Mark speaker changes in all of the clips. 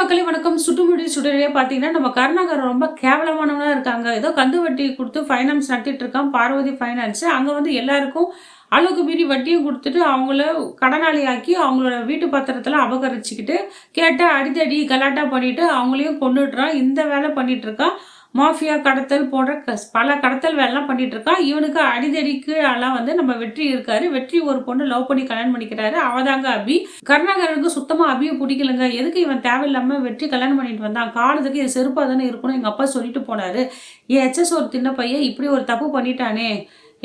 Speaker 1: மக்களே வணக்கம். சுட்டுமுடி சுடரே பார்த்தீங்கன்னா, நம்ம கருணாகரன் ரொம்ப கேவலமானவனா இருக்காங்க. ஏதோ கந்து வட்டி குடுத்து ஃபைனான்ஸ் நடத்திட்டு இருக்கான். பார்வதி ஃபைனான்ஸ். அங்க வந்து எல்லாருக்கும் அளவுக்கு மீறி வட்டியும் குடுத்துட்டு, அவங்கள கடனாளியாக்கி, அவங்களோட வீட்டு பத்திரத்தலாம் அபகரிச்சுக்கிட்டு, கேட்டா அடிதடி, கலாட்டா பண்ணிட்டு, அவங்களையும் கொன்னுடுறான். இந்த வேலை பண்ணிட்டு இருக்கான். மாஃபியா கடத்தல் போன்ற பல கடத்தல் வேலைலாம் பண்ணிட்டு இருக்கான். இவனுக்கு அடிதடிக்கு எல்லாம் வந்து நம்ம வெற்றி இருக்காரு. வெற்றி ஒரு பொண்ணு லவ் பண்ணி கல்யாணம் பண்ணிக்கிறாரு. அவதாங்க அபி. கருணாகரனுக்கு சுத்தமா அபிய புடிக்கலங்க. எதுக்கு இவன் தேவையில்லாம வெற்றி கல்யாணம் பண்ணிட்டு வந்தான்? காலத்துக்கு இது செருப்பா தானே இருக்கணும். எங்க அப்பா சொல்லிட்டு போனாரு. எச்ச சோறு தின்ன பையன் இப்படி ஒரு தப்பு பண்ணிட்டானே!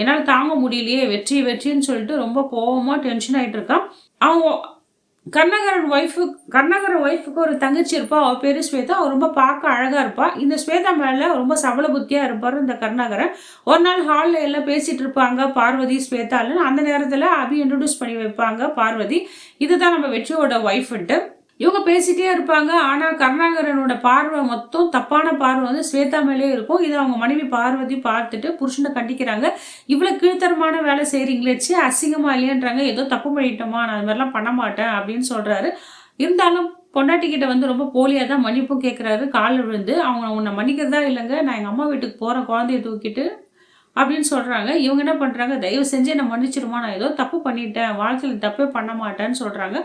Speaker 1: என்னால தாங்க முடியலையே! வெற்றி வெற்றின்னு சொல்லிட்டு ரொம்ப கோவமா டென்ஷன் ஆயிட்டு இருக்கான். அவன் கருணாகரன் ஒய்ஃபுக்கு ஒரு தங்கச்சி இருப்பா. அவ பேரு ஸ்வேதா. அவ ரொம்ப பார்க்க அழகா இருப்பா. இந்த ஸ்வேதா மேல ரொம்ப சபல புத்தியா இருப்பாரு இந்த கருணாகரன். ஒரு நாள் ஹால்ல எல்லாம் பேசிட்டு இருப்பாங்க பார்வதி, ஸ்வேதான்னு. அந்த நேரத்துல அபி இன்ட்ரோடியூஸ் பண்ணி வைப்பாங்க பார்வதி. இதுதான் நம்ம வெற்றியோட ஒய்ஃப்ன்ட்டு. இவங்க பேசிட்டே இருப்பாங்க. ஆனா கருணாகரனோட பார்வை மொத்தம் தப்பான பார்வை வந்து ஸ்வேதா மேலே இருக்கும். இதை அவங்க மனைவி பார்வதி பார்த்துட்டு புருஷனை கண்டிக்கிறாங்க. இவ்வளவு கீழ்த்தரமான வேலை செய்றீங்களே, ச்சே அசிங்கமா இல்லையன்றாங்க. ஏதோ தப்பு பண்ணிட்டோமா, நான் அது மாதிரிலாம் பண்ண மாட்டேன் அப்படின்னு சொல்றாரு. இருந்தாலும் பொண்டாட்டி கிட்ட வந்து ரொம்ப போலியா தான் மன்னிப்பும் கேட்கிறாரு. காலில் விழுந்து அவங்க உன்னை மன்னிக்கிறதா இல்லைங்க, நான் எங்க அம்மா வீட்டுக்கு போறேன் குழந்தைய தூக்கிட்டு அப்படின்னு சொல்றாங்க. இவங்க என்ன பண்றாங்க, தயவு செஞ்சு என்ன மன்னிச்சிருமா, நான் ஏதோ தப்பு பண்ணிட்டேன், வாழ்க்கையில் தப்பே பண்ண மாட்டேன்னு சொல்றாங்க.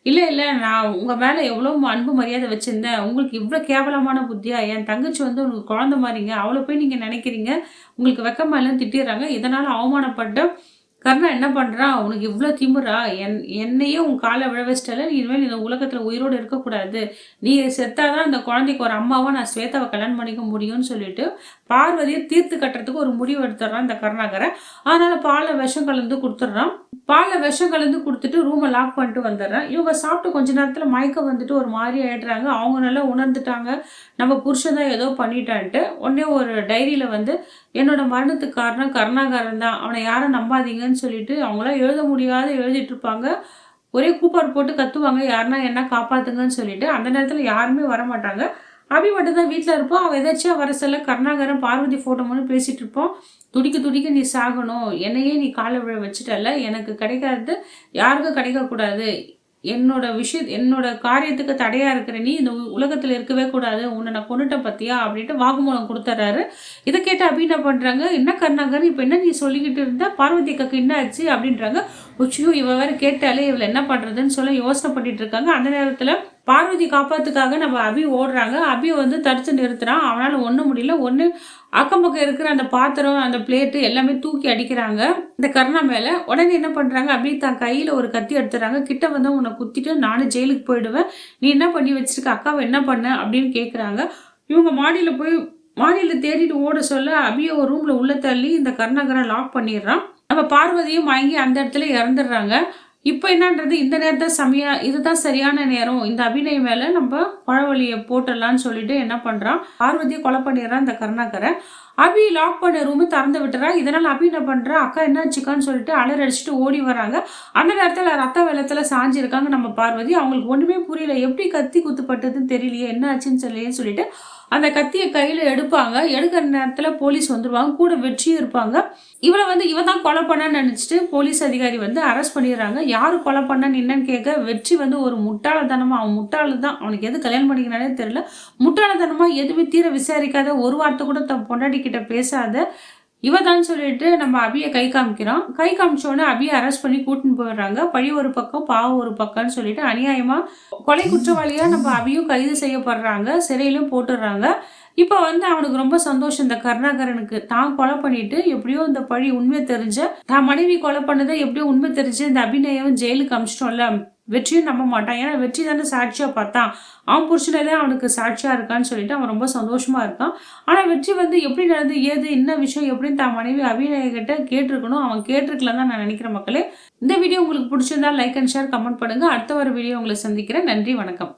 Speaker 1: இல்ல இல்ல, நான் உங்க மேல எவ்வளவு அன்பு மரியாதை வச்சிருந்தேன், உங்களுக்கு இவ்வளவு கேவலமான புத்தியா? என் தங்கச்சி வந்து உங்களுக்கு குழந்தை மாதிரிங்க, அவளை போய் நீங்க நினைக்கிறீங்க, உங்களுக்கு வெக்கமா இல்லைன்னு திட்டிடுறாங்க. இதனால அவமானப்பட்ட கர்ணா என்ன பண்றான், உனக்கு இவ்வளோ திமிரா, என்னையே உன் காலை விழ வச்சிட்டல, நீ இனிமேல் இந்த உலகத்துல உயிரோடு இருக்கக்கூடாது, நீ செத்தாதான் அந்த குழந்தைக்கு ஒரு அம்மாவா நான் ஸ்வேதாவை கல்யாணம் பண்ணிக்க முடியும்னு சொல்லிட்டு பார்வதியை தீர்த்து கட்டுறதுக்கு ஒரு முடிவு எடுத்துடுறான் இந்த கருணாகரன். அதனால பாலை விஷம் கலந்து கொடுத்துட்றான். பாலை விஷம் கலந்து கொடுத்துட்டு ரூமை லாக் பண்ணிட்டு வந்துடுறேன். இவங்க சாப்பிட்டு கொஞ்ச நேரத்துல மயக்கம் வந்துட்டு ஒரு மாதிரி ஆயிடுறாங்க. அவங்க நல்லா உணர்ந்துட்டாங்க, நம்ம புருஷன் தான் ஏதோ பண்ணிட்டான்ட்டு. உடனே ஒரு டைரியில வந்து என்னோட மரணத்துக்கு காரணம் கருணாகரன் தான், அவனை யாரும் நம்பாதீங்கன்னு சொல்லிட்டு அவங்களாம் எழுத முடியாத எழுதிட்டு இருப்பாங்க. ஒரே கூப்பாடு போட்டு கத்துவாங்க, யாருன்னா என்ன காப்பாத்துங்கன்னு சொல்லிட்டு. அந்த நேரத்துல யாருமே வரமாட்டாங்க. அபி மட்டும் தான் வீட்டில் இருப்போம். அவள் எதாச்சியா வர சொல்ல கருணாகரன் பார்வதி ஃபோட்டோ மட்டும் பேசிட்டு இருப்போம். துடிக்க துடிக்க நீ சாகணும், என்னையே நீ காலை விழ வச்சுட்டல, எனக்கு கிடைக்காது யாருக்கும் கிடைக்கக்கூடாது, என்னோட காரியத்துக்கு தடையா இருக்கிற நீ இந்த உலகத்துல இருக்கவே கூடாது, உன்னை நான் கொண்டுட்டேன் பத்தியா அப்படின்ட்டு வாக்குமூலம் கொடுத்துறாரு. இதை கேட்டு அபி என்ன பண்றாங்க, என்ன கருணாகரன் இப்ப என்ன நீ சொல்லிக்கிட்டு இருந்தா, பார்வதி அக்காக்கு என்ன ஆச்சு அப்படின்றாங்க. உச்சியோ இவ வேற கேட்டாலே இவளை என்ன பண்றதுன்னு சொல்ல யோசனை பண்ணிட்டு இருக்காங்க. அந்த நேரத்துல பார்வதி காப்பாத்துக்காக நம்ம அபி ஓடுறாங்க. அபி வந்து தடுத்து நிறுத்துறான். அவனால ஒண்ணும் முடியல. அக்கம் பக்கம் இருக்கிற அந்த பாத்திரம், அந்த பிளேட்டு எல்லாமே தூக்கி அடிக்கிறாங்க இந்த கருணா மேல. உடனே என்ன பண்றாங்க, அபி தான் கையில ஒரு கத்தி எடுத்துறாங்க. கிட்ட வந்து உன்னை குத்திட்டு நானும் ஜெயிலுக்கு போயிடுவேன், நீ என்ன பண்ணி வச்சிருக்க, அக்காவை என்ன பண்ண அப்படின்னு கேக்குறாங்க. இவங்க மாடியில தேடிட்டு ஓட சொல்ல அபிய ஒரு ரூம்ல உள்ள தள்ளி இந்த கருணாகரன் லாக் பண்ணிடுறான். நம்ம பார்வதியும் வாங்கி அந்த இடத்துல இறந்துடுறாங்க. இப்போ என்னன்றது, இந்த நேரத்தை இதுதான் சரியான நேரம், இந்த அபிநயம் மேல நம்ம பழவழியை போட்டுடலான்னு சொல்லிட்டு என்ன பண்றான், பார்வதியை கொலை பண்ணிடுறான் இந்த கருணாகரன். அபி லாக் பண்ண ரூமு திறந்து விட்டுறா. இதனால அபி என்ன பண்றா, அக்கா என்ன ஆச்சுக்கான்னு சொல்லிட்டு அலர் அடிச்சுட்டு ஓடி வராங்க. அந்த நேரத்துல ரத்த வெள்ளத்துல சாஞ்சிருக்காங்க நம்ம பார்வதி. அவங்களுக்கு ஒண்ணுமே புரியல, எப்படி கத்தி குத்துப்பட்டதுன்னு தெரியலையே, என்ன ஆச்சுன்னு சொல்லியே சொல்லிட்டு அந்த கத்தியை கையில எடுப்பாங்க. எடுக்கிற நேரத்துல போலீஸ் வந்துருவாங்க, கூட வெற்றியும் இருப்பாங்க. இவ தான் கொலை பண்ணான்னு நினைச்சிட்டு போலீஸ் அதிகாரி வந்து அரெஸ்ட் பண்ணிடுறாங்க. யாரு கொலை பண்ணான்னு என்னன்னு கேட்க வெற்றி வந்து ஒரு முட்டாளத்தனமா, அவன் முட்டாளு தான், அவனுக்கு எது கல்யாணம் பண்ணிக்கிறானே தெரியல, முட்டாளத்தனமா எதுவுமே தீர விசாரிக்காத, ஒரு வார்த்தை கூட தன் பொண்டாட்டி கிட்ட பேசாத இவதான் சொல்லிட்டு நம்ம அபிய கை காமிக்கிறோம். கை காமிச்சோடனே அபிய அரெஸ்ட் பண்ணி கூட்டின்னு போயிடுறாங்க. பழி ஒரு பக்கம் பாவம் ஒரு பக்கம்னு சொல்லிட்டு அநியாயமா கொலை குற்றவாளியா நம்ம அபியும் கைது செய்யப்படுறாங்க, சிறையிலும் போட்டுடுறாங்க. இப்ப வந்து அவனுக்கு ரொம்ப சந்தோஷம் இந்த கருணாகரனுக்கு, தான் கொலை பண்ணிட்டு எப்படியோ இந்த பழி உண்மை தெரிஞ்ச, தான் மனைவி கொலை பண்ணதை எப்படியோ உண்மை தெரிஞ்சு இந்த அபிநயம் ஜெயிலுக்கு அமிச்சிட்டோம்ல, வெற்றியும் நம்ப மாட்டான். ஏன்னா வெற்றி தானே சாட்சியா பார்த்தான், அவன் புருஷனே அவனுக்கு சாட்சியா இருக்கான்னு சொல்லிட்டு அவன் ரொம்ப சந்தோஷமா இருக்கான். ஆனா வெற்றி வந்து எப்படி நடந்து ஏது என்ன விஷயம் எப்படின்னு தான் மனைவி அபிநய கிட்ட கேட்டிருக்கணும், அவன் கேட்டிருக்கலாம் தான் நான் நினைக்கிறேன். மக்களே, இந்த வீடியோ உங்களுக்கு பிடிச்சிருந்தா லைக் அண்ட் ஷேர் கமெண்ட் பண்ணுங்க. அடுத்த ஒரு வீடியோ உங்களை சந்திக்கிறேன். நன்றி, வணக்கம்.